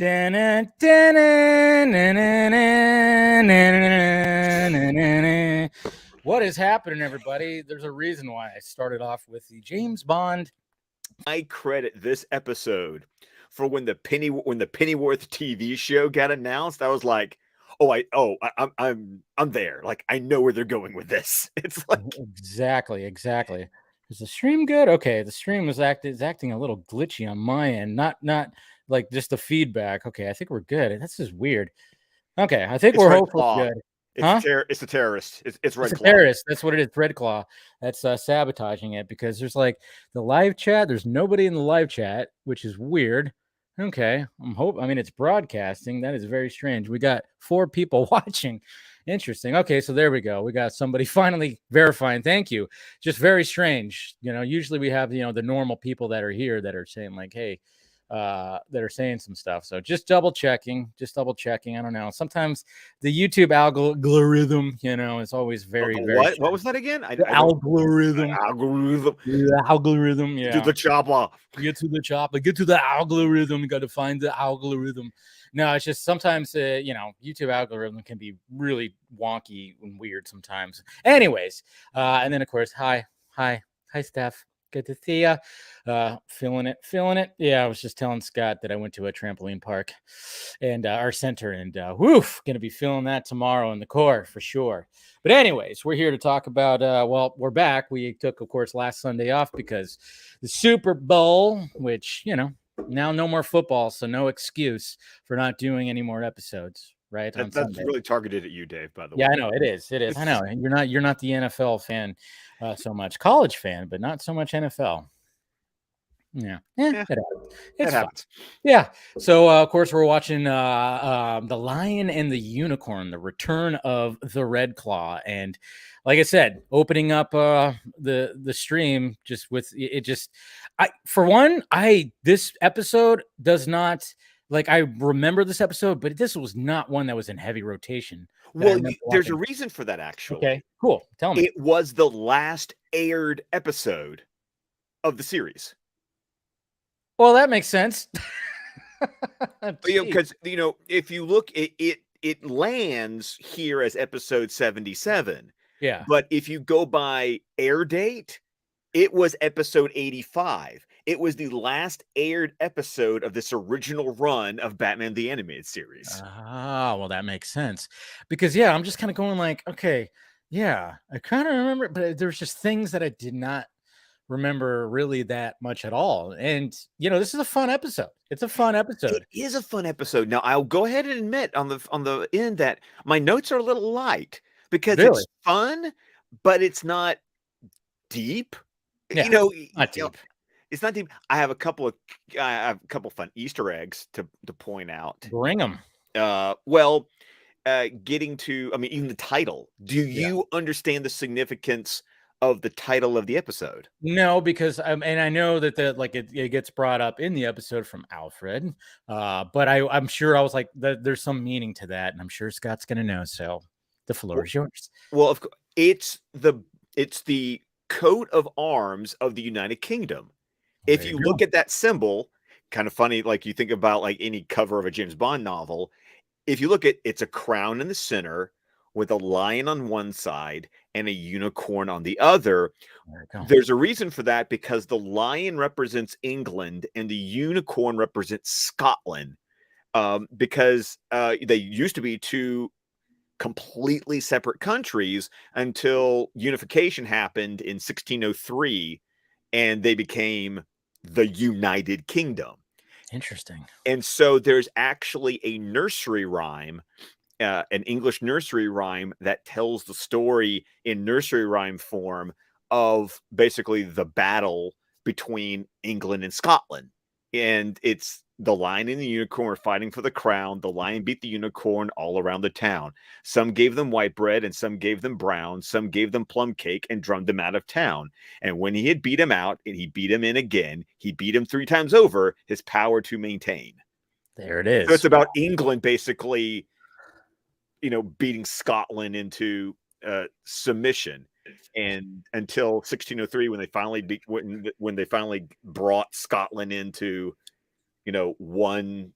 What is happening, everybody? There's a reason why I started off with the James Bond. I credit this episode for when the Pennyworth TV show got announced. I was like, I'm there. Like, I know where they're going with this. It's like Exactly. Is the stream good? Okay, the stream is acting a little glitchy on my end. Not like just the feedback. Okay, I think we're good. This is weird. Okay, I think we're hopefully good. It's the terrorist. It's Red Claw. Terrorist. That's what it is. Red Claw. That's sabotaging it because there's like the live chat. There's nobody in the live chat, which is weird. Okay, I mean, it's broadcasting. That is very strange. We got 4 people watching. Interesting. Okay, so there we go. We got somebody finally verifying. Thank you. Just very strange. Usually we have the normal people that are here that are saying like, hey. That are saying some stuff. So just double checking. I don't know. Sometimes the YouTube algorithm, is always very. What was that again? Algorithm. The algorithm. Yeah. Get to the chopper. Get to the algorithm. You got to find the algorithm. No, it's just sometimes, YouTube algorithm can be really wonky and weird sometimes. Anyways, and then of course, hi, Steph. Good to see you. Feeling it. Yeah, I was just telling Scott that I went to a trampoline park and our center, and gonna be feeling that tomorrow in the core for sure. But anyways, we're here to talk about. We're back. We took, of course, last Sunday off because the Super Bowl, which now no more football, so no excuse for not doing any more episodes. Right. That's really targeted at you, Dave, by the way. Yeah, I know it is. I know. And you're not the NFL fan so much. College fan, but not so much NFL. Yeah. It happens. Yeah. So of course we're watching The Lion and the Unicorn, the return of the Red Claw. And like I said, opening up the stream just with it this episode does not. Like, I remember this episode, but this was not one that was in heavy rotation. Well, there's a reason for that, actually. Okay, cool. Tell me. It was the last aired episode of the series. Well, that makes sense. Because, if you look, it lands here as episode 77. Yeah. But if you go by air date, it was episode 85. It was the last aired episode of this original run of Batman the Animated Series. Ah, well, that makes sense. Because, yeah, I'm just kind of going like, okay, yeah, I kind of remember, but there's just things that I did not remember really that much at all. And, this is a fun episode. It's a fun episode. It is a fun episode. Now, I'll go ahead and admit on the end that my notes are a little light because it's fun, but it's not deep. Yeah, not deep. It's not deep. I have a couple fun Easter eggs to point out. Bring them. Getting to, even the title. Do you understand the significance of the title of the episode? No, because and I know that it gets brought up in the episode from Alfred, but I'm sure I was like, there's some meaning to that, and I'm sure Scott's gonna know. So the floor is yours. Well, of course, it's the coat of arms of the United Kingdom. If you look at that symbol, kind of funny, like you think about like any cover of a James Bond novel. If you look at it's a crown in the center with a lion on one side and a unicorn on the other. There's a reason for that because the lion represents England and the unicorn represents Scotland. Because they used to be 2 completely separate countries until unification happened in 1603 and they became the United Kingdom. Interesting. And so there's actually a nursery rhyme, an English nursery rhyme that tells the story in nursery rhyme form of basically the battle between England and Scotland. And it's the lion and the unicorn were fighting for the crown. The lion beat the unicorn all around the town. Some gave them white bread and some gave them brown. Some gave them plum cake and drummed them out of town. And when he had beat him out and he beat him in again, he beat him 3 times over, his power to maintain. There it is. So it's about England basically, beating Scotland into submission. And until 1603, when they finally brought Scotland into one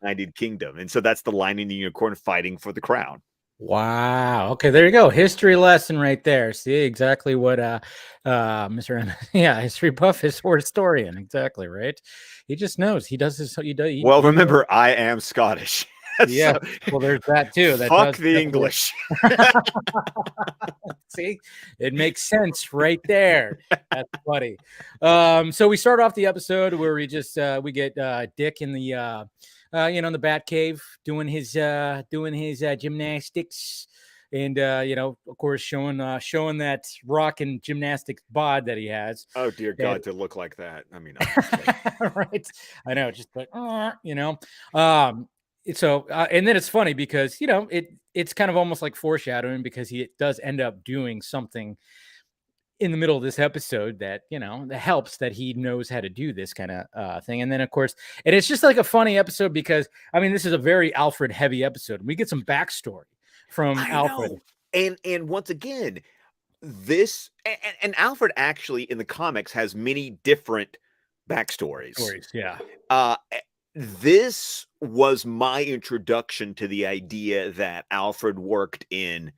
United Kingdom, and so that's the Lion the Unicorn fighting for the crown. Wow. Okay, there you go. History lesson right there. See exactly what Mr. Yeah, history buff is, or historian. Exactly, right? He just knows. He does this. Well, remember, I am Scottish. Yeah. So, Well, there's that too. That fuck does the English. See, it makes sense right there. That's funny. So we start off the episode where we just we get Dick in the in the Bat Cave doing his gymnastics, and of course showing that rock and gymnastics bod that he has. Oh dear God, to look like that. I mean, right? I know, just like so and then it's funny because it's kind of almost like foreshadowing, because he does end up doing something in the middle of this episode that that helps, that he knows how to do this kind of thing. And then of course, and it's just like a funny episode because this is a very Alfred heavy episode. We get some backstory from Alfred. And once again, this and Alfred actually in the comics has many different backstories. This was my introduction to the idea that Alfred worked in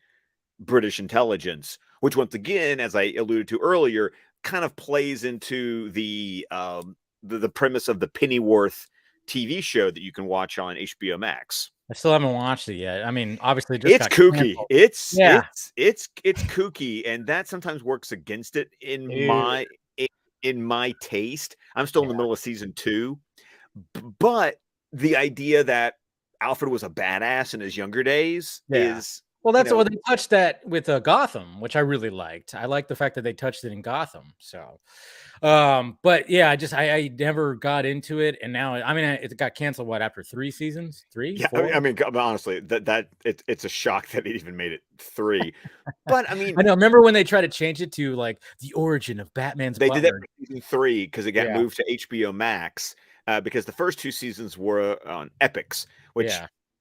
British intelligence, which once again, as I alluded to earlier, kind of plays into the premise of the Pennyworth TV show that you can watch on HBO Max. I still haven't watched it yet. Obviously, it's kooky. Canceled. It's kooky, and that sometimes works against it in my taste. I'm still in the middle of season 2. But the idea that Alfred was a badass in his younger days is... Well, that's what they touched that with Gotham, which I really liked. I like the fact that they touched it in Gotham. So, but yeah, I never got into it, and now it got canceled. What, after 3 seasons? 3? Yeah, 4? Honestly, it's a shock that it even made it 3. But I know. Remember when they tried to change it to like the origin of Batman's? They did that for season 3 because it got moved to HBO Max. Because the first 2 seasons were on Epix, which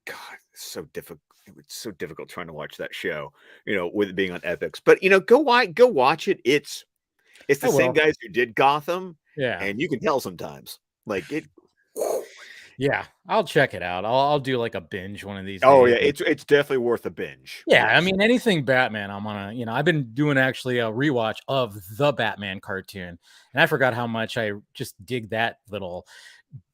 God, it's so difficult. It's so difficult trying to watch that show, with it being on Epix. But go watch it. It's the same guys who did Gotham. Yeah, and you can tell sometimes, like it. Yeah, I'll check it out. I'll do like a binge one of these days. Oh yeah, it's definitely worth a binge. Yeah, yes. Anything Batman, I'm on I've been doing actually a rewatch of the Batman cartoon, and I forgot how much I just dig that little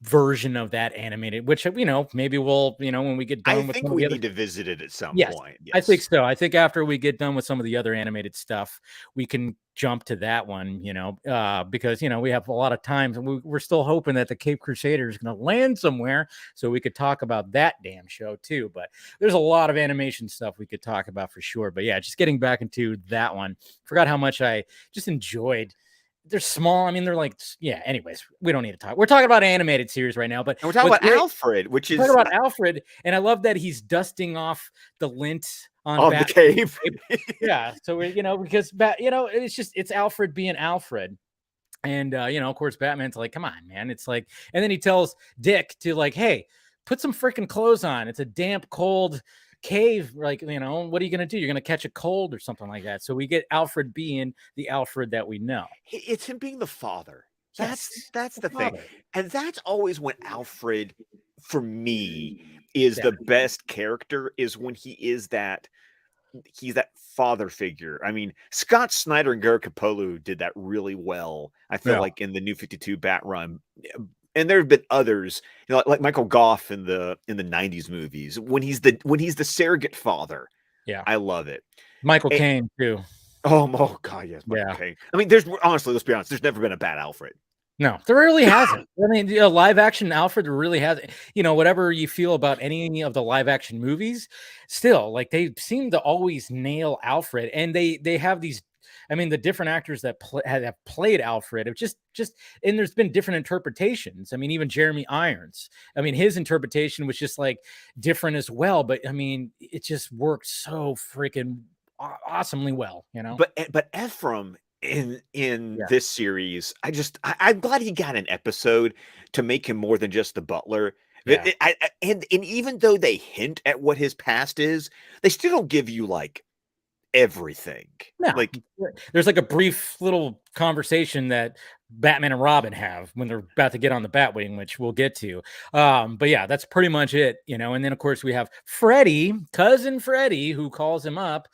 version of that animated, which maybe we'll when we get done I think we need to visit it at some point. Yes. I think so. I think after we get done with some of the other animated stuff, we can jump to that one, because we have a lot of times, and we're still hoping that the Cape Crusader is going to land somewhere so we could talk about that damn show too. But there's a lot of animation stuff we could talk about for sure. But yeah, just getting back into that one, forgot how much I just enjoyed. They're small. They're like, anyways, we don't need to talk. We're talking about animated series right now, but we're talking about Alfred, which is talking about Alfred. And I love that he's dusting off the lint on the cave. Yeah. So because it's Alfred being Alfred. And, of course, Batman's like, come on, man. It's like, and then he tells Dick to like, hey, put some freaking clothes on. It's a damp, cold cave, like, what are you gonna do? You're gonna catch a cold or something like that. So we get Alfred being the Alfred that we know. It's him being the father. That's the thing, and that's always when Alfred, for me, is the best character, is when he's that father figure. Scott Snyder and Gary Capullo did that really well. I feel like in the New 52 Bat Run. And there have been others, like Michael Goff in the 90s movies, when he's the surrogate father. Yeah, I love it. Michael Caine too. Oh God, yes, Michael Caine. There's honestly, let's be honest, there's never been a bad Alfred. No, there really hasn't. Live action Alfred really hasn't. Whatever you feel about any of the live action movies, still, like, they seem to always nail Alfred, and they have these. The different actors that have played Alfred have just, and there's been different interpretations. Even Jeremy Irons. His interpretation was just like different as well, but it just worked so freaking awesomely well, But Ephraim in this series, I'm glad he got an episode to make him more than just the butler. Yeah. And even though they hint at what his past is, they still don't give you like everything. No, like there's like a brief little conversation that Batman and Robin have when they're about to get on the Batwing, which we'll get to. But yeah, that's pretty much it, you know. And then of course we have Freddy, cousin Freddy, who calls him up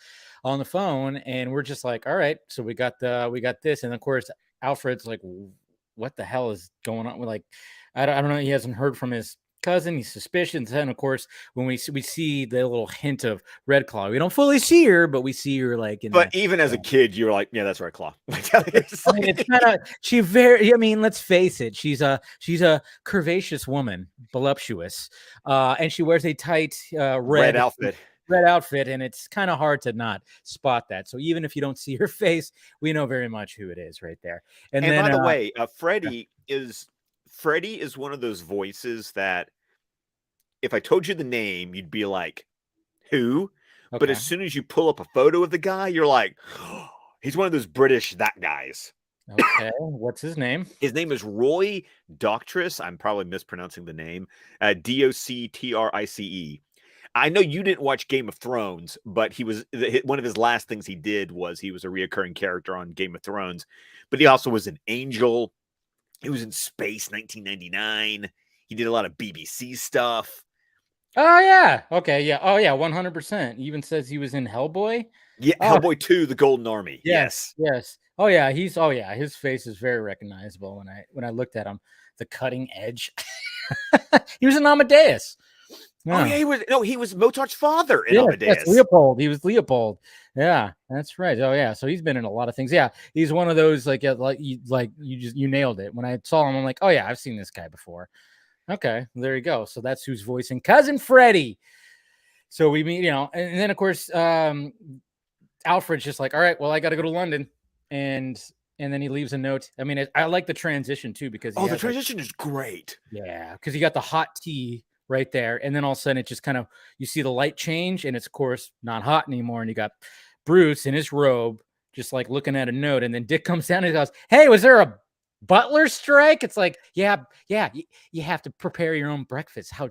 on the phone, and we're just like, all right, so we got this, and of course Alfred's like, what the hell is going on? We're like, I don't know. He hasn't heard from his cousin. He's suspicious. And of course, when we see the little hint of Red Claw, we don't fully see her, but we see her like in. But even as a kid, you're like, yeah, that's Red Claw. I mean, it's kind of she very. I mean, let's face it. She's a curvaceous woman, voluptuous, and she wears a tight red outfit. Red outfit, and it's kind of hard to not spot that. So even if you don't see her face, we know very much who it is right there. And then, by the way, Freddy is one of those voices that if I told you the name, you'd be like, who? Okay. But as soon as you pull up a photo of the guy, you're like, oh, he's one of those British that guys. Okay, what's his name? His name is Roy Doctrice. I'm probably mispronouncing the name. Doctrice. I know you didn't watch Game of Thrones, but he was one of his last things he did was he was a reoccurring character on Game of Thrones, but he also was an Angel. He was in Space 1999. He did a lot of BBC stuff. Oh yeah. Okay. Yeah. Oh yeah. 100%. He even says he was in Hellboy. Yeah. Hellboy 2, The Golden Army. Yes. Oh yeah. His face is very recognizable when I looked at him. The cutting edge. He was in Amadeus. Yeah. Oh yeah, he was Mozart's father in Amadeus. That's Leopold. He was Leopold. Yeah, that's right. Oh yeah, so he's been in a lot of things. Yeah, he's one of those like you nailed it. When I saw him, I'm like, oh yeah, I've seen this guy before. Okay, there you go. So that's who's voicing Cousin Freddy. So we meet, and then of course, Alfred's just like, all right, well, I got to go to London, and then he leaves a note. I mean, I like the transition too because the transition is great. Yeah, because you got the hot tea right there, and then all of a sudden it just kind of you see the light change, and it's of course not hot anymore, and you got Bruce in his robe just like looking at a note, and then Dick comes down and he goes, hey, was there a butler strike? It's like, yeah, you have to prepare your own breakfast. I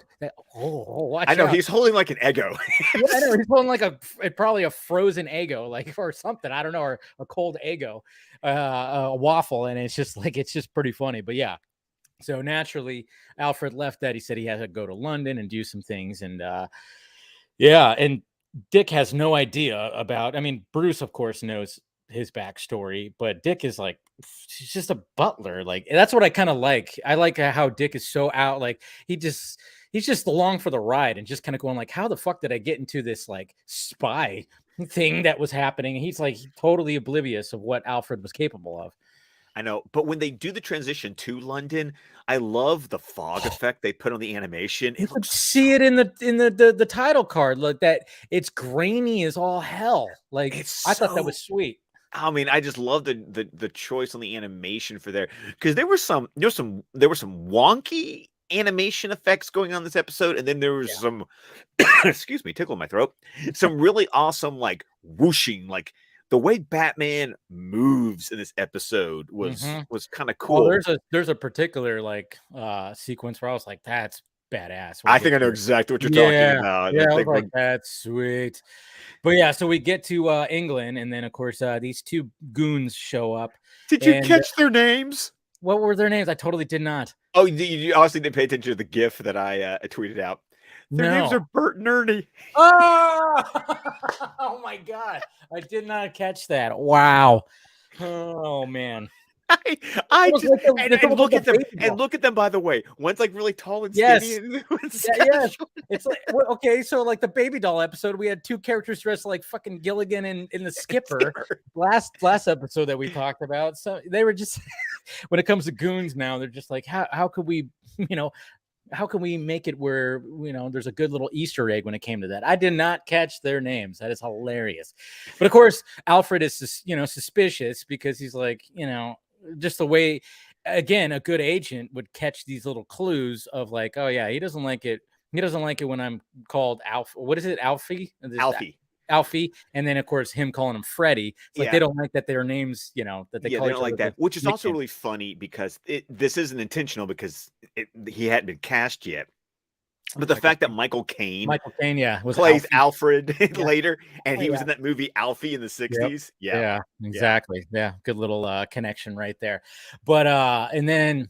know out. He's holding like an Eggo. Yeah, I know he's holding like probably a frozen Eggo, like or something, I don't know, or a cold Eggo, a waffle, and it's just pretty funny. But yeah, so naturally, Alfred left that. He said he had to go to London and do some things. And and Dick has no idea about, I mean, Bruce, of course, knows his backstory, but Dick is like, he's just a butler. Like, that's what I kind of like. I like how Dick is so out. Like, he's just along for the ride and just kind of going like, how the fuck did I get into this like spy thing that was happening? He's like totally oblivious of what Alfred was capable of. I know, but when they do the transition to London, I love the fog effect they put on the animation. You could see it in the title card, like that. It's grainy as all hell. Like I thought that was sweet. I mean, I just love the choice on the animation for there because there were some wonky animation effects going on this episode, and then there was some excuse me, tickle in my throat. Some really awesome like whooshing, like. The way Batman moves in this episode was kind of cool. Well, there's a particular like sequence where I was like, that's badass. I think I know exactly what you're talking about. Yeah, I was like, that's sweet. But yeah, so we get to England, and then of course these two goons show up. Did you catch their names? What were their names? I totally did not. Oh, you honestly didn't pay attention to the GIF that I tweeted out. Their names are Bert and Ernie. Oh! Oh my god. I did not catch that. Wow. Oh man. I just and look at them and look at them, by the way. One's like really tall and skinny. Yes. It's like okay, so like the baby doll episode, we had two characters dressed like fucking Gilligan and the Skipper. Last episode that we talked about. So they were just when it comes to goons now, they're just like, how could we, how can we make it where, there's a good little Easter egg when it came to that? I did not catch their names. That is hilarious. But of course, Alfred is, suspicious because he's like, just the way, again, a good agent would catch these little clues of like, oh yeah, he doesn't like it. He doesn't like it when I'm called What is it? Alfie? Alfie, and then of course him calling him Freddy. It's like they don't like that their names, that they call they don't like that, which is also really funny because this isn't intentional because he hadn't been cast yet. But the Michael fact that Caine. Michael Caine Michael Caine, yeah, was plays Alfie. Alfred Yeah. later, and Oh, he was yeah. in that movie Alfie in the Yep. 60s. Yeah. Yeah, Yeah. exactly. Yeah, good little connection right there. But and then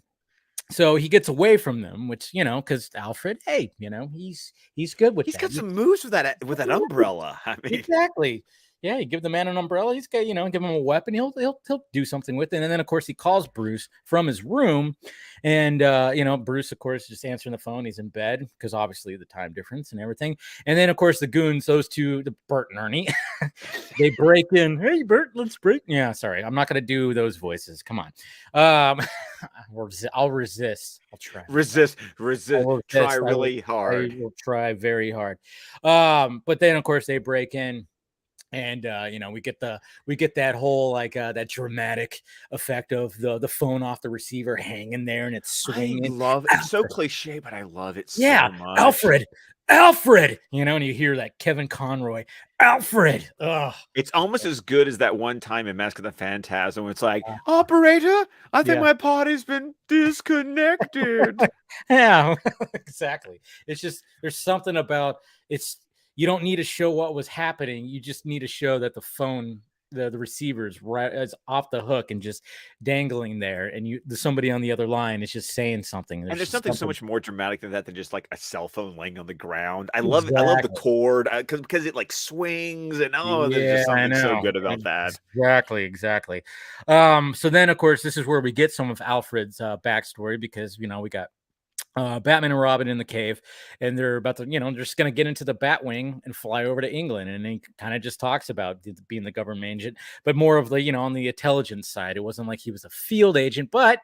so he gets away from them, which because Alfred, hey, he's good with He's that. got some moves with that umbrella. I mean, Exactly. Yeah, you give the man an umbrella, he's got, give him a weapon, he'll do something with it. And then of course he calls Bruce from his room. And Bruce, of course, just answering the phone. He's in bed because obviously the time difference and everything. And then of course the goons, those two, the Bert and Ernie, they break in. Hey Bert, let's break. Yeah, sorry. I'm not gonna do those voices. Come on. I'll resist. I'll try. resist, I'll try resist. really I hard. will try very hard. But then of course they break in, and we get that whole that dramatic effect of the phone off the receiver hanging there and it's I swinging. love it's so cliche, but I love it Yeah, so much. Alfred, and you hear that Kevin Conroy, Alfred. Ugh. It's almost as good as that one time in Mask of the Phantasm when it's like, operator, I think Yeah. my party's been disconnected. Yeah, exactly. It's just there's something about it's you don't need to show what was happening. You just need to show that the phone, the receiver's right is off the hook and just dangling there, and somebody on the other line is just saying something. And There's there's just something so something much more dramatic than that than just like a cell phone laying on the ground. I love it. I love the exactly. cord because it like swings and there's Yeah, just I something so know. good about that. Exactly. So then of course this is where we get some of Alfred's backstory because we got Batman and Robin in the cave, and they're about to, they're just going to get into the Batwing and fly over to England. And he kind of just talks about being the government agent, but more of the, on the intelligence side. It wasn't like he was a field agent, but,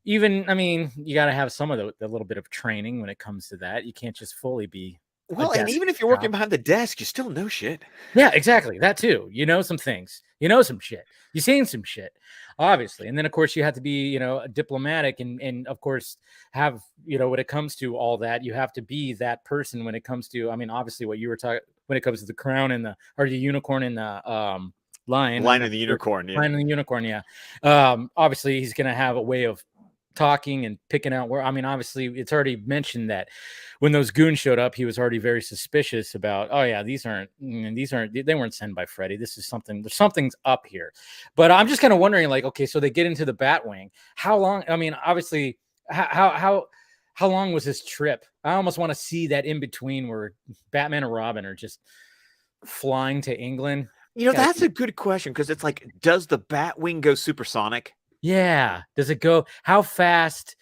even, I mean, you got to have some of the little bit of training when it comes to that. You can't just fully be a Well, and desk even if you're working job. behind the desk, you still know shit. Yeah, exactly. That too. You know some things. You know some shit. You've seen some shit, obviously. And then of course you have to be, diplomatic and of course have, when it comes to all that, you have to be that person when it comes to, I mean, obviously what you were talking when it comes to the crown and the unicorn and the lion. I'm Line not in the sure. unicorn, yeah. Lion and the unicorn, yeah. Obviously he's gonna have a way of talking and picking out where, I mean, obviously it's already mentioned that when those goons showed up, he was already very suspicious about, oh yeah, they weren't sent by Freddy. This is there's something's up here. But I'm just kind of wondering, like, okay, so they get into the Batwing. How long? I mean, obviously, how long was this trip? I almost want to see that in between where Batman and Robin are just flying to England. That's a good question because it's like, does the Batwing go supersonic? Yeah. Does it go? How fast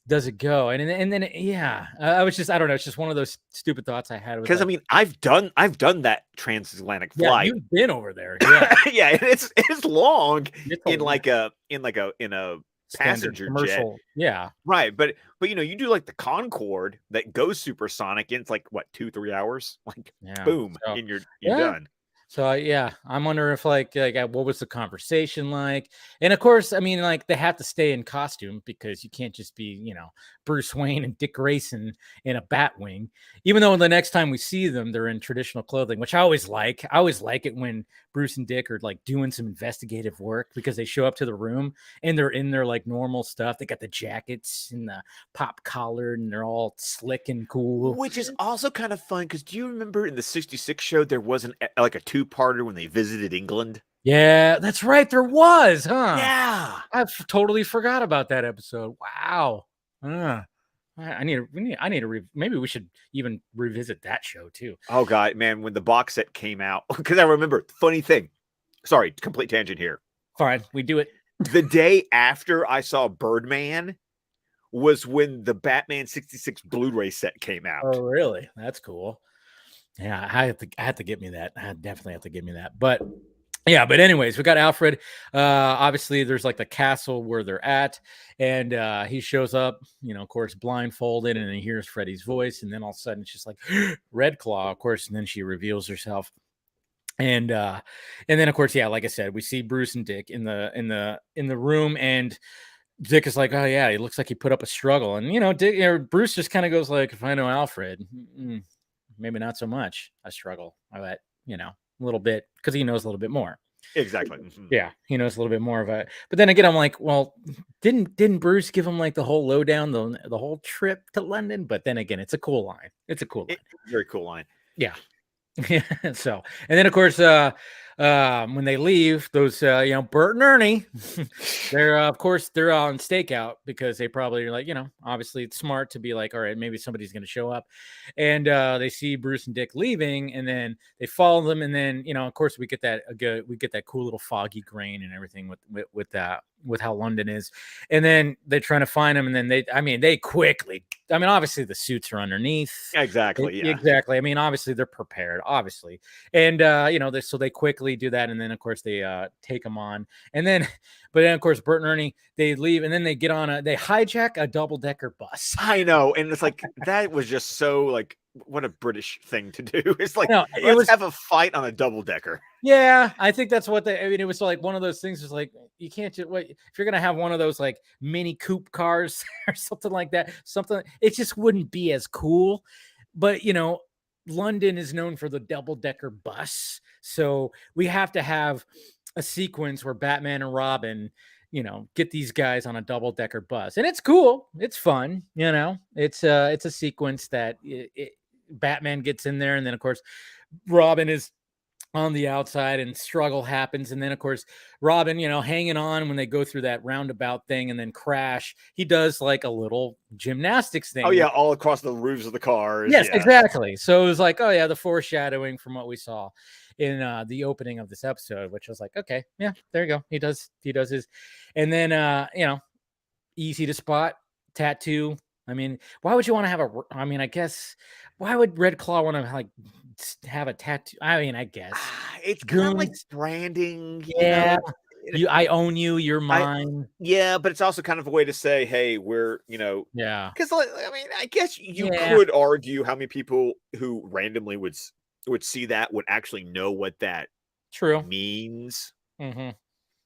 does it go? And then yeah, I was just, I don't know. It's just one of those stupid thoughts I had. Because I mean, I've done that transatlantic yeah, flight. you've been over there. Yeah, Yeah, and it's long it's in a standard passenger jet. commercial. Yeah, Right, but you do like the Concorde that goes supersonic and it's like what 2-3 hours, like yeah. boom, So and you're yeah, done. So yeah, I'm wondering if what was the conversation like? And of course, I mean, like they have to stay in costume because you can't just be, Bruce Wayne and Dick Grayson in a Batwing. Even though the next time we see them, they're in traditional clothing, which I always like. I always like it when Bruce and Dick are like doing some investigative work because they show up to the room and they're in their like normal stuff. They got the jackets and the pop collar and they're all slick and cool. Which is also kind of fun because do you remember in the '66 show there wasn't like a two-parter when they visited England? Yeah, that's right. There was, huh? Yeah. Totally forgot about that episode. Wow. Maybe we should even revisit that show too. Oh god, man, when the box set came out, because I remember, funny thing. Sorry, complete tangent here. Fine, we do it. The day after I saw Birdman was when the Batman '66 Blu-ray set came out. Oh, really? That's cool. Yeah, I had to get me that. I definitely have to get me that. But yeah, but anyways, we got Alfred. Obviously, there's like the castle where they're at, and he shows up, of course, blindfolded, and he hears Freddy's voice, and then all of a sudden it's just like Red Claw, of course, and then she reveals herself. And then of course, yeah, like I said, we see Bruce and Dick in the room, and Dick is like, oh yeah, he looks like he put up a struggle, and Dick, Bruce just kind of goes like, if I know Alfred, maybe not so much a struggle. I bet a little bit because he knows a little bit more. Exactly. Yeah, he knows a little bit more of it. But then again, I'm like, well, didn't Bruce give him like the whole lowdown, the whole trip to London? But then again, it's a cool line. It's a cool line. Very cool line. Yeah. Yeah. So, and then of course, when they leave, those Bert and Ernie, they're of course they're on stakeout because they probably are like, obviously it's smart to be like, all right, maybe somebody's going to show up, and they see Bruce and Dick leaving, and then they follow them, and then of course we get that cool little foggy grain and everything with that, with how London is, and then they're trying to find him, and then they quickly, obviously the suits are underneath. Exactly. Yeah. Exactly. Obviously they're prepared, obviously. And, so they quickly do that. And then of course they take them on, and then, but then of course, Bert and Ernie, they leave, and then they get on they hijack a double-decker bus. I know. And it's like, that was just so like, what a British thing to do. It's like, let's have a fight on a double-decker. Yeah, I think that's what it was like one of those things. Is like, you can't just wait if you're gonna have one of those like mini coupe cars or something like that. It just wouldn't be as cool. But London is known for the double-decker bus, so we have to have a sequence where Batman and Robin, get these guys on a double-decker bus, and it's cool. It's fun. It's a sequence that Batman gets in there, and then of course Robin is on the outside, and struggle happens, and then of course Robin hanging on when they go through that roundabout thing and then crash. He does like a little gymnastics thing. Oh yeah, all across the roofs of the cars. Yes, yeah. Exactly. So it was like, oh yeah, the foreshadowing from what we saw in the opening of this episode, which was like, okay, yeah, there you go. He does his, and then easy to spot tattoo. Why would you want to have I guess, why would Red Claw want to like have a tattoo? I guess it's kind of like branding. Yeah, I own you. You're mine. Yeah, but it's also kind of a way to say, hey, we're yeah. Because I guess you could argue how many people who randomly would see that would actually know what that means. Mm-hmm.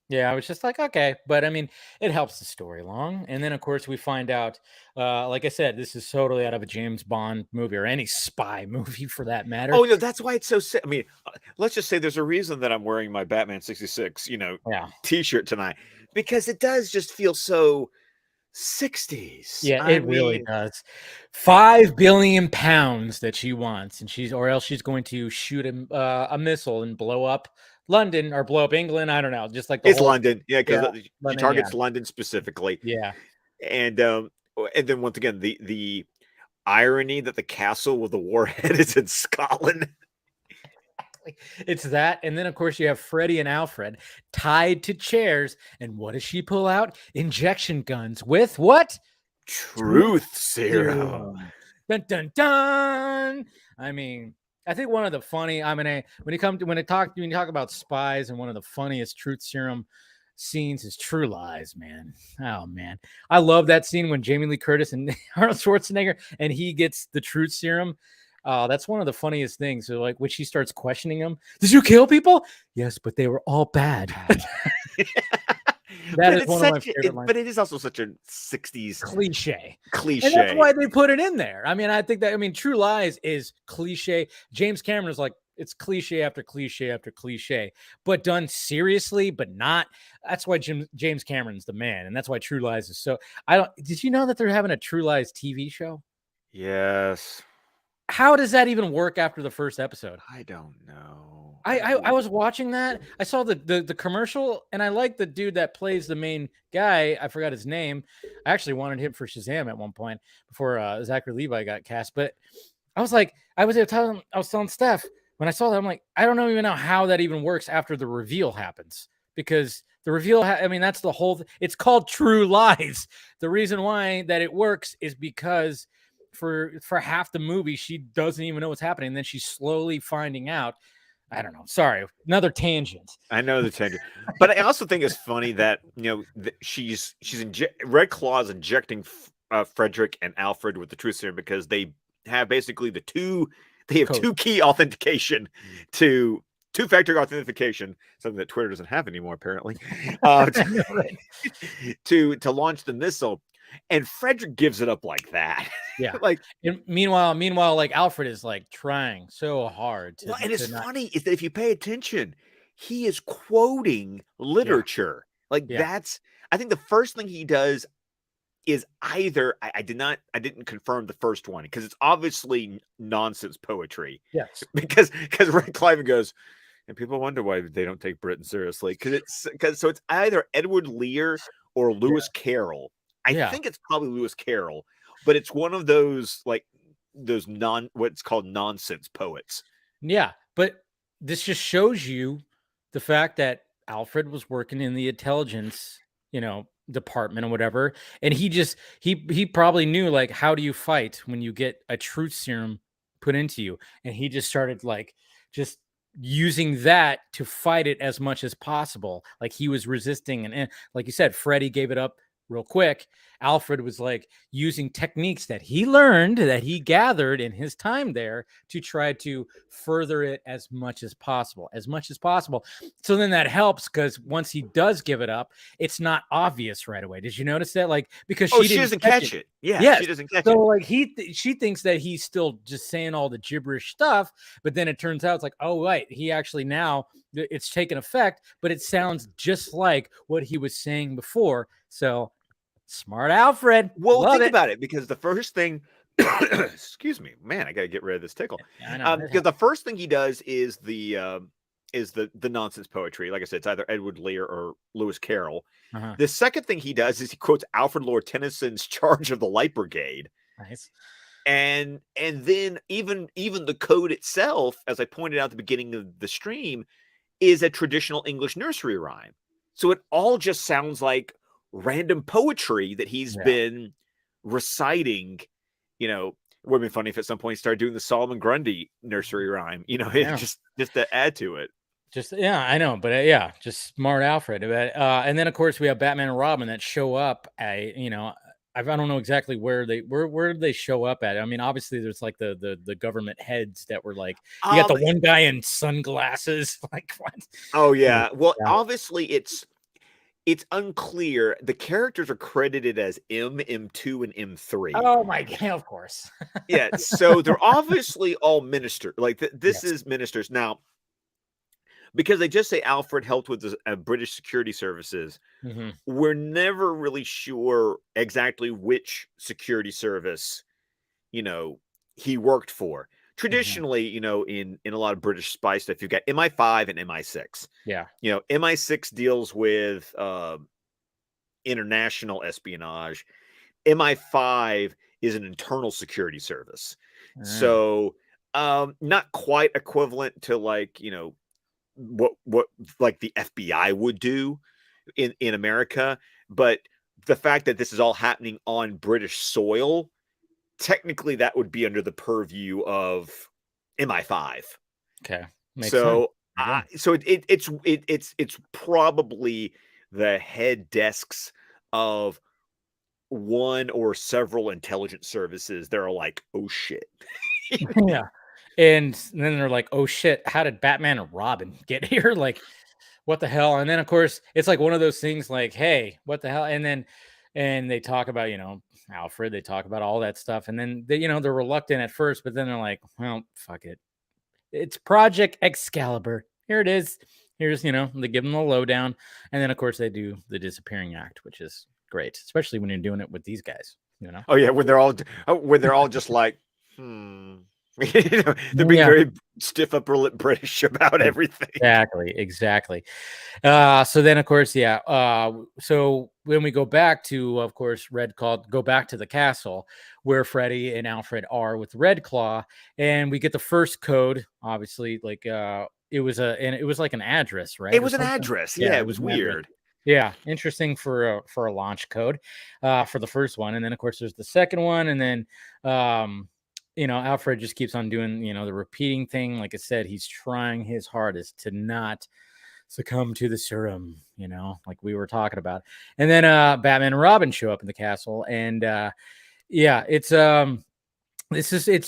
Yeah, I was just like, okay, but it helps the story along. And then of course we find out, like I said, this is totally out of a James Bond movie or any spy movie for that matter. Oh no, that's why it's so sick. Let's just say there's a reason that I'm wearing my Batman 66, t-shirt tonight, because it does just feel so 60s. Yeah, it really does. 5 billion pounds that she wants, and or else she's going to shoot a missile and blow up London or blow up England. I don't know. Just like it's London. Yeah, because she targets London specifically. Yeah. And then once again, the irony that the castle with the warhead is in Scotland. It's that. And then of course you have Freddy and Alfred tied to chairs. And what does she pull out? Injection guns with what? Truth serum. Dun dun dun. I think one of the funny, when you talk about spies, and one of the funniest truth serum scenes is True Lies, man. Oh man, I love that scene when Jamie Lee Curtis and Arnold Schwarzenegger, and he gets the truth serum. That's one of the funniest things. So like when she starts questioning him, did you kill people? Yes, but they were all bad. That is one of my favorite lines. But it is also such a 60s cliche. And that's why they put it in there. I think that, True Lies is cliche. James Cameron is like, it's cliche after cliche after cliche, but done seriously, but not. That's why James Cameron's the man. And that's why True Lies is so. Did you know that they're having a True Lies TV show? Yes. How does that even work after the first episode? I don't know. I was watching that. I saw the commercial, and I like the dude that plays the main guy. I forgot his name. I actually wanted him for Shazam at one point before Zachary Levi got cast. But I was like, I was telling Steph when I saw that, I'm like, I don't even know how that even works after the reveal happens, because the reveal, that's the whole. It's called True Lies. The reason why that it works is because for half the movie she doesn't even know what's happening, and then she's slowly finding out. I don't know. Sorry, another tangent. I know the tangent, but I also think it's funny that Red Claw's injecting Frederick and Alfred with the truth serum because they have basically two key authentication to two-factor authentication, something that Twitter doesn't have anymore apparently, to launch the missile. And Frederick gives it up like that. Yeah. And meanwhile, like Alfred is like trying so hard to. And it's funny is that if you pay attention, he is quoting literature. Like Yeah. I think the first thing he does is either I didn't confirm the first one because it's obviously nonsense poetry. Yes. Because Red Clive goes, and people wonder why they don't take Britain seriously because it's either Edward Lear or Lewis Carroll. I Yeah. think it's probably Lewis Carroll, but it's one of those like those what's called nonsense poets. Yeah. But this just shows you the fact that Alfred was working in the intelligence, department or whatever. And he probably knew, like, how do you fight when you get a truth serum put into you? And he just started like just using that to fight it as much as possible. Like he was resisting. And like you said, Freddie gave it up real quick. Alfred was like using techniques that he learned, that he gathered in his time there, to try to further it as much as possible, So then that helps because once he does give it up, it's not obvious right away. Did you notice that? Like, because she doesn't catch it. Yeah, yes. She doesn't catch so it. Like she thinks that he's still just saying all the gibberish stuff, but then it turns out it's like, oh right, he actually now it's taken effect, but it sounds just like what he was saying before. So smart Alfred. Well, Love think it. about it, because the first thing, excuse me, man, I got to get rid of this tickle. I know. Because the first thing he does is the nonsense poetry. Like I said, it's either Edward Lear or Lewis Carroll. Uh-huh. The second thing he does is he quotes Alfred Lord Tennyson's Charge of the Light Brigade. Nice. And then even the code itself, as I pointed out at the beginning of the stream, is a traditional English nursery rhyme. So it all just sounds like random poetry that he's been reciting. It would be funny if at some point he started doing the Solomon Grundy nursery rhyme, just to add to it. I know, but just smart Alfred. And then of course we have Batman and Robin that show up. I don't know exactly where did they show up at. I mean, obviously there's like the government heads that were like, you got the one guy in sunglasses. Like what? Oh yeah. Well, obviously it's unclear. The characters are credited as M, M2, and M3. Oh my God, of course. Yeah. So they're obviously all ministers. Like this is ministers. Now, because they just say Alfred helped with the British security services, we're never really sure exactly which security service, he worked for. Traditionally, in a lot of British spy stuff, you've got MI5 and MI6. Yeah. MI6 deals with international espionage. MI5 is an internal security service. So not quite equivalent to like, what like the FBI would do in America, but the fact that this is all happening on British soil, technically that would be under the purview of MI5. Okay. So it's probably the head desks of one or several intelligence services. They're like, oh shit. Yeah. And then they're like, oh shit, how did Batman and Robin get here? Like, what the hell? And then of course it's like one of those things like, hey, what the hell? And they talk about, Alfred, they talk about all that stuff. And then they're reluctant at first, but then they're like, well, fuck it. It's Project Excalibur. Here it is. Here's, they give them the lowdown. And then of course they do the disappearing act, which is great, especially when you're doing it with these guys, Oh yeah, when they're all just like, they're being very stiff upper lip British about everything. Exactly. So then of course, so when we go back to, of course, go back to the castle where Freddy and Alfred are with Red Claw, and we get the first code, obviously, like it was like an address, right? It was an address. Yeah, it was weird. Yeah, interesting for a launch code for the first one. And then of course there's the second one, and then Alfred just keeps on doing, the repeating thing. Like I said, he's trying his hardest to not succumb to the serum, like we were talking about. And then Batman and Robin show up in the castle, and it's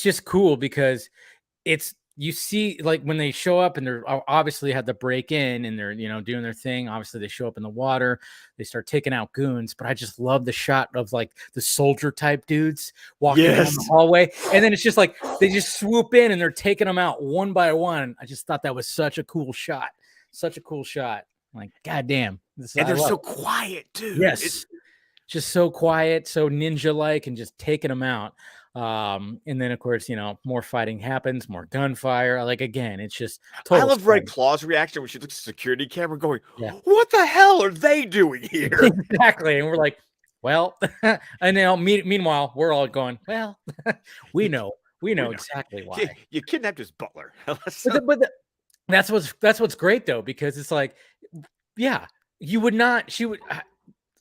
just cool because you see, like, when they show up and they're obviously had to break in and they're, doing their thing. Obviously they show up in the water, they start taking out goons, but I just love the shot of like the soldier type dudes walking down the hallway. And then it's just like, they just swoop in and they're taking them out one by one. I just thought that was such a cool shot. Such a cool shot. Like, goddamn. And I they're love so it. quiet too. Yes. Just so quiet, so ninja-like, and just taking them out. And then, of course, more fighting happens, more gunfire. Like, again, it's just I total love Red strategy. Claw's reaction when she looks at the security camera going, Yeah. what the hell are they doing here? Exactly. And we're like, well, and meanwhile, we're all going, well, we know exactly why. You kidnapped his butler. That's what's great though, because it's like, yeah,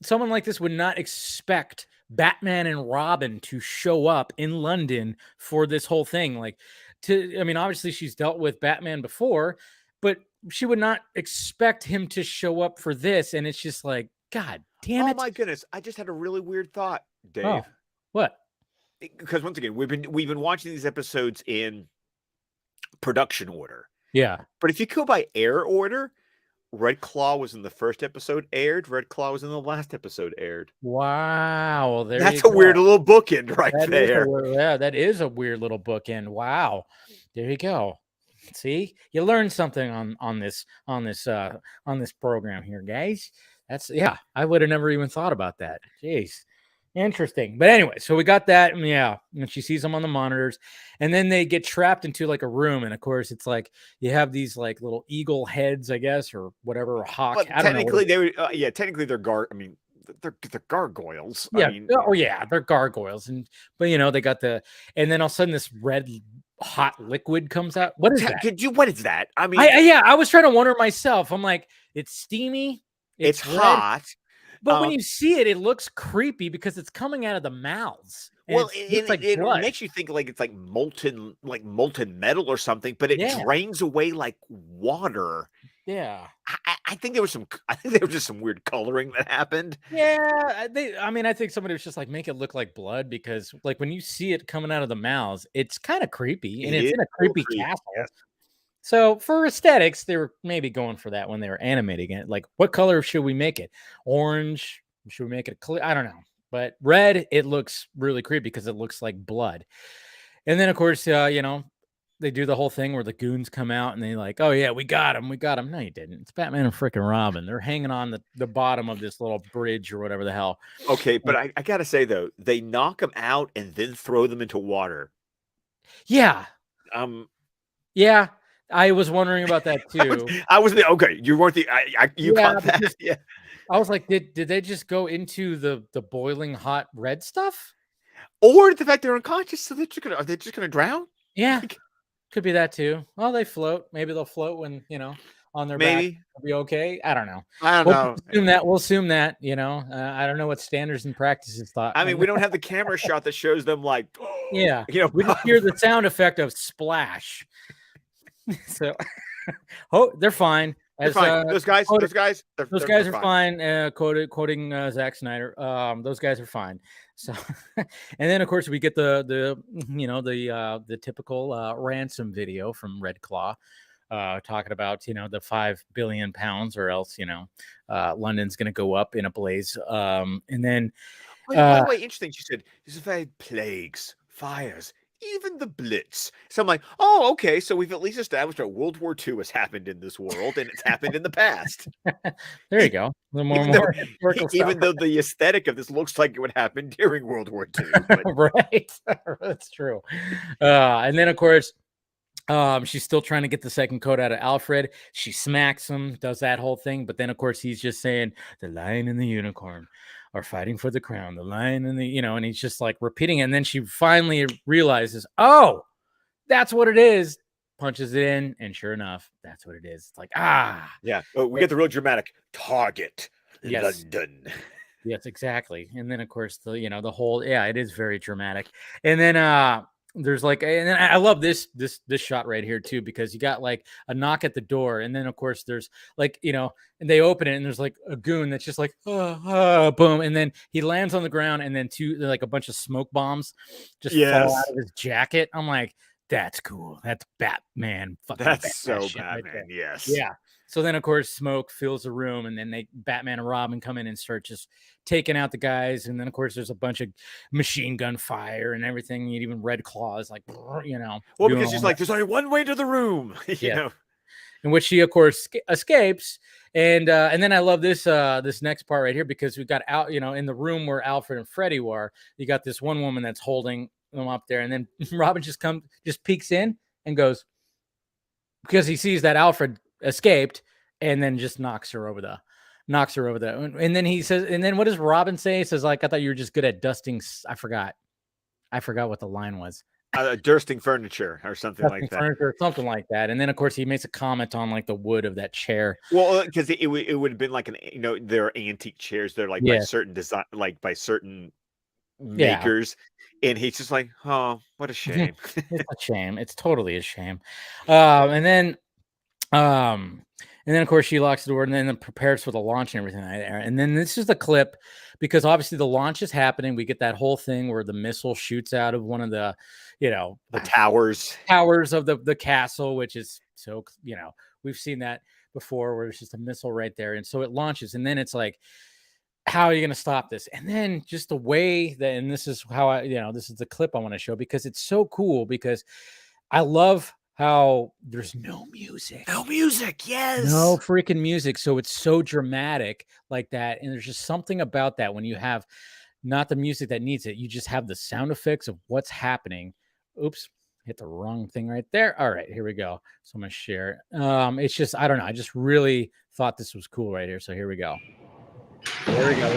someone like this would not expect Batman and Robin to show up in London for this whole thing. Like, obviously she's dealt with Batman before, but she would not expect him to show up for this. And it's just like, God damn it. Oh my goodness. I just had a really weird thought, Dave. Oh, what? Because once again, we've been watching these episodes in production order. Yeah. But if you go by air order, Red Claw was in the first episode aired. Red Claw was in the last episode aired. Wow. That's a weird little bookend right there. That is a weird little bookend. Wow. There you go. See, you learned something on this program here, guys. I would have never even thought about that. Jeez. Interesting. But anyway, so we got that. And she sees them on the monitors, and then they get trapped into like a room. And of course, it's like you have these like little eagle heads, I guess, or whatever, or hawk. But technically, technically they're they're gargoyles. Yeah. They're gargoyles. But they got and then all of a sudden this red hot liquid comes out. What is that? What is that? I was trying to wonder myself. I'm like, it's steamy. It's hot. But when you see it, it looks creepy because it's coming out of the mouths. Well, it makes you think like it's like molten metal or something, but it drains away like water. Yeah, I think there was just some weird coloring that happened. Yeah, I think somebody was just like, make it look like blood, because like when you see it coming out of the mouths, it's kind of creepy, and it's in a creepy castle. Yes. So for aesthetics, they were maybe going for that when they were animating it. Like, what color should we make it? Orange? Should we make it clear? I don't know. But red, it looks really creepy because it looks like blood. And then, of course, they do the whole thing where the goons come out and they like, oh, yeah, we got him. No, you didn't. It's Batman and freaking Robin. They're hanging on the bottom of this little bridge or whatever the hell. Okay, but I got to say, though, they knock them out and then throw them into water. Yeah. Yeah. I was wondering about that too. Okay. You weren't you caught that. Yeah. I was like, did they just go into the boiling hot red stuff? Or the fact they're unconscious, so are they just gonna drown? Yeah. Could be that too. Well, they float. Maybe they'll float when, on their back. They'll be okay. I don't know. We'll assume that, I don't know what standards and practices thought. We don't have the camera shot that shows them like, yeah, we just hear the sound effect of splash. So, they're fine. They're fine. Those guys are fine. Quoting Zack Snyder. Those guys are fine. So, and then of course we get the typical ransom video from Red Claw, talking about the £5 billion, or else London's going to go up in a blaze. And then, by the way, interesting. She said, "There's 5 plagues, fires, even the Blitz." So I'm like, oh, okay. So we've at least established that World War II has happened in this world, and it's happened in the past. There you go. Even though the aesthetic of this looks like it would happen during World War II. Right. That's true. And then, of course, she's still trying to get the second coat out of Alfred. She smacks him, does that whole thing. But then, of course, he's just saying, the lion and the unicorn are fighting for the crown, the lion and and he's just like repeating it. And then she finally realizes, oh, that's what it is. Punches it in, and sure enough, that's what it is. It's like, yeah. We get the real dramatic target, London. Yes, exactly. And then of course the whole, it is very dramatic. And then there's like, and then I love this shot right here too, because you got like a knock at the door, and then of course there's like, and they open it, and there's like a goon that's just like, boom, and then he lands on the ground, and then like a bunch of smoke bombs just fall out of his jacket. I'm like, that's cool. That's Batman. That's so Batman. Right, yes. Yeah. So then, of course, smoke fills the room, and then Batman and Robin come in and start just taking out the guys. And then, of course, there's a bunch of machine gun fire and everything. Even Red Claw is like, Well, because she's like, there's only one way to the room, you know. in which she, of course, escapes. And then I love this this next part right here, because we got out, in the room where Alfred and Freddy were. You got this one woman that's holding them up there, and then Robin just peeks in and goes, because he sees that Alfred escaped, and then just knocks her over the. And then he says, and then what does Robin say? He says, like, I thought you were just good at dusting. I forgot what the line was. Dusting furniture or something like that. Furniture, something like that. And then, of course, he makes a comment on like the wood of that chair. Well, because it would have been like there are antique chairs. They're like by certain design, like by certain makers. And he's just like, oh, what a shame. It's a shame. It's totally a shame. And then, of course, she locks the door and then prepares for the launch and everything. And then this is the clip, because obviously the launch is happening. We get that whole thing where the missile shoots out of one of the, the towers of the castle, which is so, we've seen that before, where it's just a missile right there. And so it launches. And then it's like, how are you going to stop this? And then just the way that, and this is how this is the clip I want to show, because it's so cool, because I love how there's no music. Yes. No freaking music. So it's so dramatic like that. And there's just something about that when you have not the music that needs it. You just have the sound effects of what's happening. Oops, hit the wrong thing right there. All right, here we go. So I'm going to share it. It's just, I don't know. I just really thought this was cool right here. So here we go. There we go.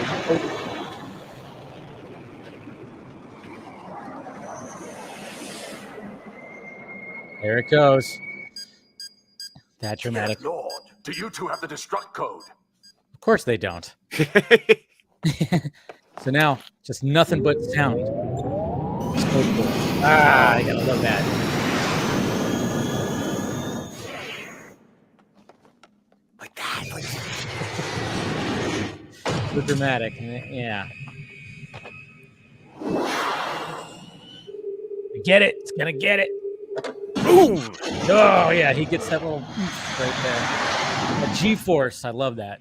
There it goes. That dramatic. Dear Lord, do you two have the destruct code? Of course they don't. So now, just nothing but sound. So cool. I gotta love that. Like that. So dramatic. Yeah. Get it. It's gonna get it. Boom! Oh yeah, he gets that little right there. A G-force. I love that.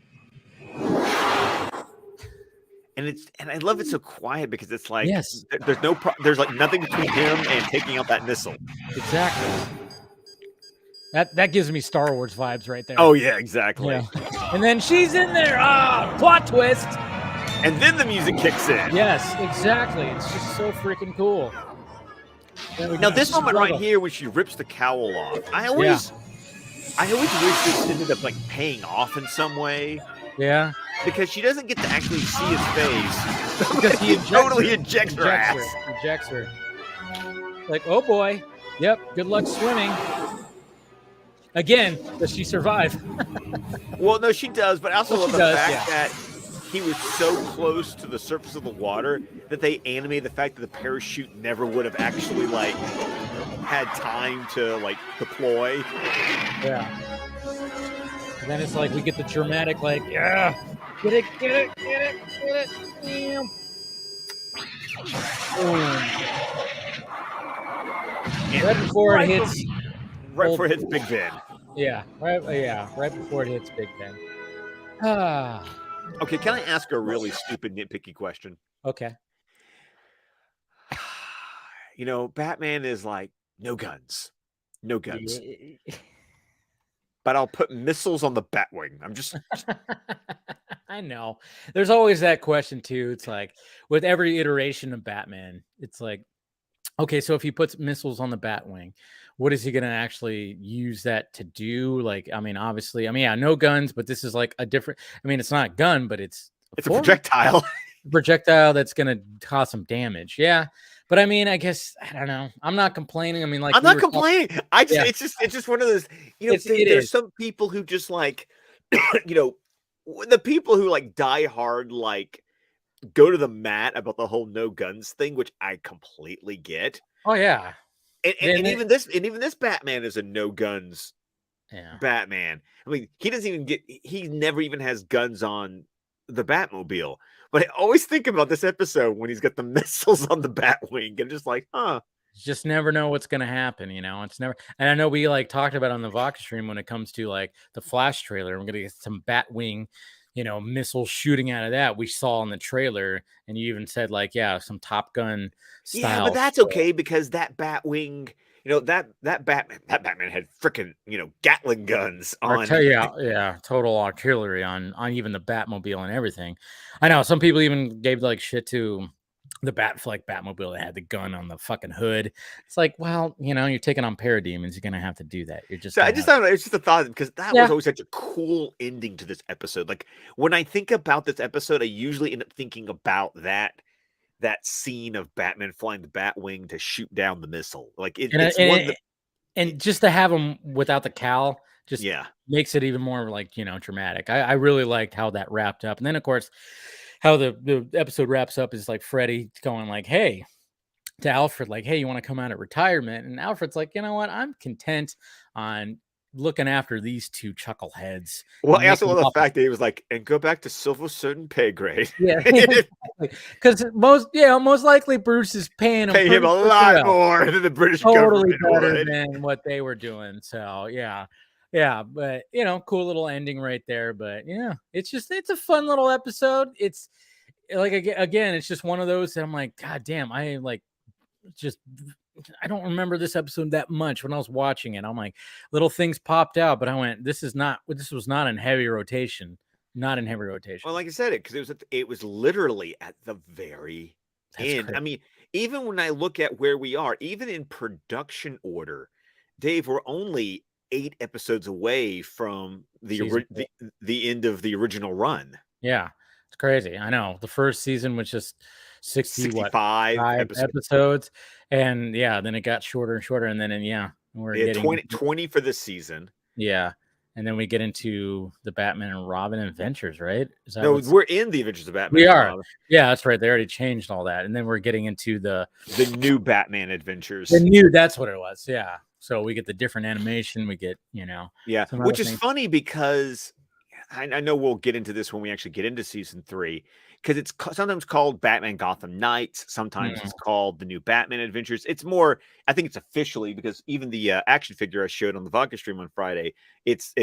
And I love it so quiet, because it's like, yes, there's like nothing between him and taking out that missile. Exactly. That gives me Star Wars vibes right there. Oh yeah, exactly. Yeah. And then she's in there. Plot twist. And then the music kicks in. Yes, exactly. It's just so freaking cool. Now this moment right here, when she rips the cowl off, I always wish this ended up like paying off in some way. Yeah. Because she doesn't get to actually see his face. Because he totally ejects her ass. Ejects her. Like, oh boy. Yep. Good luck swimming. Again, does she survive? Well, no, she does. But I also love the fact that he was so close to the surface of the water that they animated the fact that the parachute never would have actually like had time to like deploy. Yeah. And then it's like we get the dramatic like, yeah, get it. Damn. Right before it hits. Right before it hits Big Ben. Yeah. Right before it hits Big Ben. Okay, can I ask a really stupid, nitpicky question? Okay. Batman is like, no guns. But I'll put missiles on the Batwing. I'm just... I know. There's always that question, too. It's like, with every iteration of Batman, it's like, okay, so if he puts missiles on the Batwing, what is he going to actually use that to do? Like, I mean, obviously, no guns, but this is like a different... it's not a gun, but it's a projectile. Projectile that's going to cause some damage. Yeah. But I guess, I don't know. I'm not complaining. I'm not complaining. It's just one of those, there's some people who just like, the people who like die hard, like go to the mat about the whole no guns thing, which I completely get. Oh yeah. And even this Batman is a no guns Batman. He never even has guns on the Batmobile. But I always think about this episode when he's got the missiles on the Batwing and just like, just never know what's going to happen. It's never, and I know we like talked about on the Vox stream when it comes to like the Flash trailer, we're going to get some Batwing missiles shooting out of that we saw in the trailer, and you even said like, yeah, some Top Gun style. Yeah, but that's okay because that Batwing, that Batman had freaking Gatling guns on. Yeah, total artillery on even the Batmobile and everything. I know some people even gave like shit to the Batfleck Batmobile that had the gun on the fucking hood. It's like, well, you're taking on parademons. You're gonna have to do that. You're just So I gonna just have thought it's just a thought because that was always such a cool ending to this episode. Like when I think about this episode, I usually end up thinking about that scene of Batman flying the Batwing to shoot down the missile. Like it's one of the and just to have them without the cowl just yeah. makes it even more like dramatic. I really liked how that wrapped up, and then of course how the episode wraps up is like Freddy going like, hey, to Alfred, like, hey, you want to come out of retirement? And Alfred's like, you know what? I'm content on looking after these two chuckleheads. Well, and I also making love the off- fact that he was like, and go back to silver certain pay grade. Yeah, because most likely Bruce is paying Pay him a lot more than the British totally government better would. than what they were doing. So yeah, but cool little ending right there. But yeah, it's a fun little episode. It's like again, it's just one of those that I'm like, God damn, I like just I don't remember this episode that much when I was watching it. I'm like, little things popped out, but I went, this was not in heavy rotation. Not in heavy rotation. Well, like I said, because it was literally at the very end. Crazy. I mean, even when I look at where we are, even in production order, Dave, we're only 8 episodes away from the end of the original run. Yeah, it's crazy. I know. The first season was just 65 episodes, and then it got shorter and shorter, and then we're getting 20 for this season. Yeah, and then we get into the Batman and Robin adventures, right? No, we're in the Adventures of Batman. We are. Robin. Yeah, that's right. They already changed all that, and then we're getting into the new Batman adventures. That's what it was. Yeah. So we get the different animation. We get yeah, which is funny because I know we'll get into this when we actually get into season 3, because it's sometimes called Batman Gotham Knights. Sometimes it's called the new Batman Adventures. It's more, I think it's officially, because even the action figure I showed on the vodka stream on Friday, it's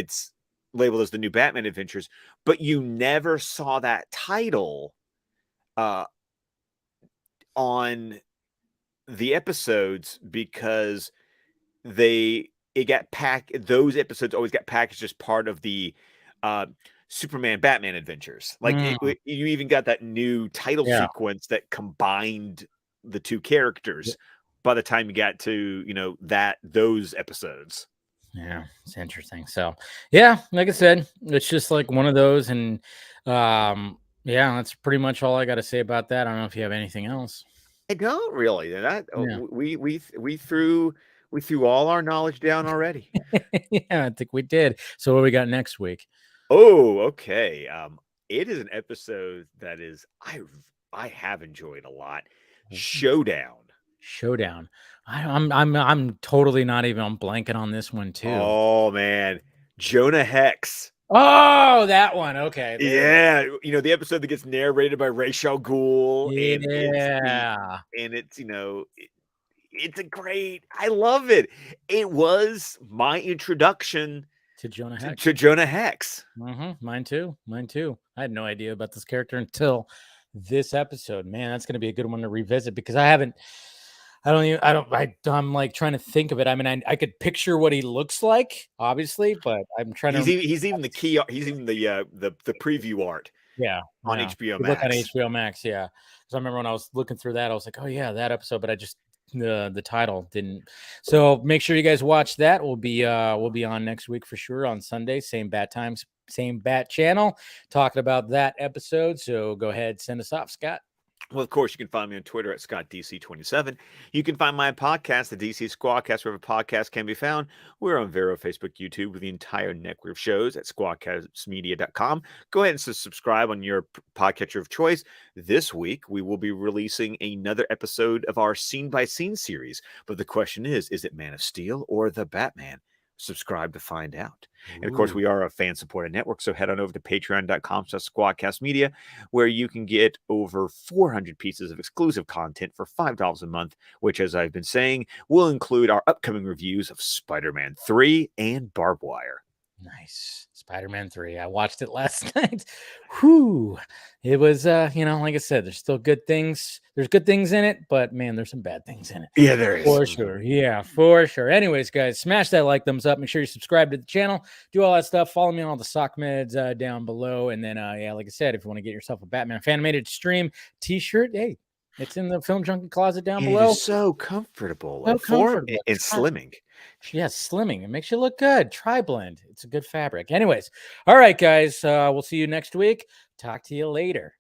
labeled as the new Batman Adventures, but you never saw that title on the episodes because those episodes always got packaged as part of the Superman Batman adventures. Like you even got that new title sequence that combined the two characters by the time you got to those episodes. Yeah, it's interesting. So yeah, like I said, it's just like one of those, and that's pretty much all I got to say about that. I don't know if you have anything else. I don't really. We threw all our knowledge down already. Yeah, I think we did. So what we got next week? Oh, okay. It is an episode that is I have enjoyed a lot. Showdown. I'm totally not even. I'm blanking on this one too. Oh man, Jonah Hex. Oh, that one. Okay. Yeah, the episode that gets narrated by Ra's al Ghul. Yeah, and it's it's a great. I love it. It was my introduction to Jonah Hex. Jonah Hex. Mine too. I had no idea about this character until this episode. Man, that's going to be a good one to revisit because I'm like trying to think of it. I mean, I could picture what he looks like, obviously, but I'm trying to. He's even the key. He's even the preview art. Yeah, on HBO Max. Look on HBO Max. Yeah, because I remember when I was looking through that, I was like, oh yeah, that episode. But I just the title didn't. So make sure you guys watch that. We'll be on next week for sure on Sunday, same bat times, same bat channel, talking about that episode. So go ahead, send us off, Scott. Well, of course, you can find me on Twitter at ScottDC27. You can find my podcast, the DC Squadcast, wherever podcasts can be found. We're on Vero, Facebook, YouTube, with the entire network of shows at squadcastmedia.com. Go ahead and subscribe on your podcatcher of choice. This week, we will be releasing another episode of our Scene by Scene series. But the question is it Man of Steel or The Batman? Subscribe to find out. And of course, we are a fan-supported network, so head on over to patreon.com/squadcastmedia, where you can get over 400 pieces of exclusive content for $5 a month, which, as I've been saying, will include our upcoming reviews of Spider-Man 3 and Barbed Wire. Nice. Spider-Man 3. I watched it last night. Whew. It was you know, like I said, there's still good things. There's good things in it, but man, there's some bad things in it. Yeah, there is. For sure. Yeah, for sure. Anyways, guys, smash that like, thumbs up. Make sure you subscribe to the channel. Do all that stuff. Follow me on all the sock meds down below. And then yeah, like I said, if you want to get yourself a Batman Fan-Animated Stream t-shirt, hey, it's in the Film Junkie closet down And below. it is so comfortable. So And form comfortable. and slimming. Yes, slimming. It makes you look good. Tri-blend. It's a good fabric. Anyways, all right, guys. We'll see you next week. Talk to you later.